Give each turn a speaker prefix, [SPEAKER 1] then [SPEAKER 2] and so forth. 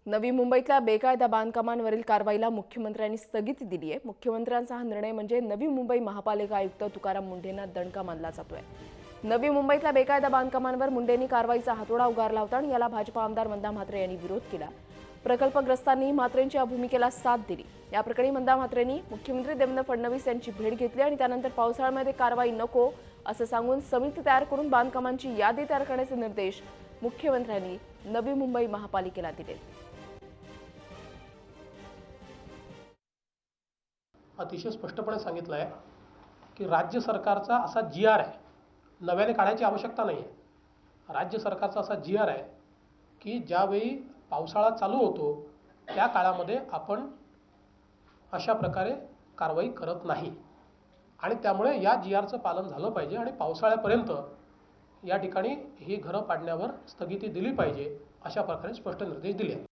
[SPEAKER 1] नवी मुंबईतल्या बेकायदा बांधकामांवरील कारवाईला मुख्यमंत्र्यांनी स्थगिती दिली आहे। मुख्यमंत्र्यांचा हा निर्णय म्हणजे नवी मुंबई महापालिका आयुक्त तुकाराम मुंढेंना दणका मानला जातोय। नवी मुंबईतल्या बेकायदा बांधकामांवर मुंढेंनी कारवाईचा हातोडा उगारला होता आणि याला भाजपा आमदार मंदा म्हात्रे यांनी विरोध केला। प्रकल्पग्रस्तांनी म्हात्रेंच्या या भूमिकेला साथ दिली। या प्रकरणी मंदा म्हात्रेंनी मुख्यमंत्री देवेंद्र फडणवीस यांची भेट घेतली आणि त्यानंतर पावसाळ्यामध्ये कारवाई नको असं सांगून समिती तयार करून बांधकामांची यादी तयार करण्याचे निर्देश मुख्यमंत्र्यांनी नवी मुंबई महापालिकेला दिले।
[SPEAKER 2] अतिशय स्पष्टपणे सांगितलं आहे की राज्य सरकारचा असा जी.आर. आहे, नव्याने काढायची आवश्यकता नाही आहे। राज्य सरकारचा असा जी.आर. आहे की ज्यावेळी पावसाळा चालू होतो त्या काळामध्ये आपण अशा प्रकारे कारवाई करत नाही आणि त्यामुळे या जी.आरचं पालन झालं पाहिजे आणि पावसाळ्यापर्यंत या ठिकाणी ही घरं पाडण्यावर स्थगिती दिली पाहिजे अशा प्रकारे स्पष्ट निर्देश दिले आहेत।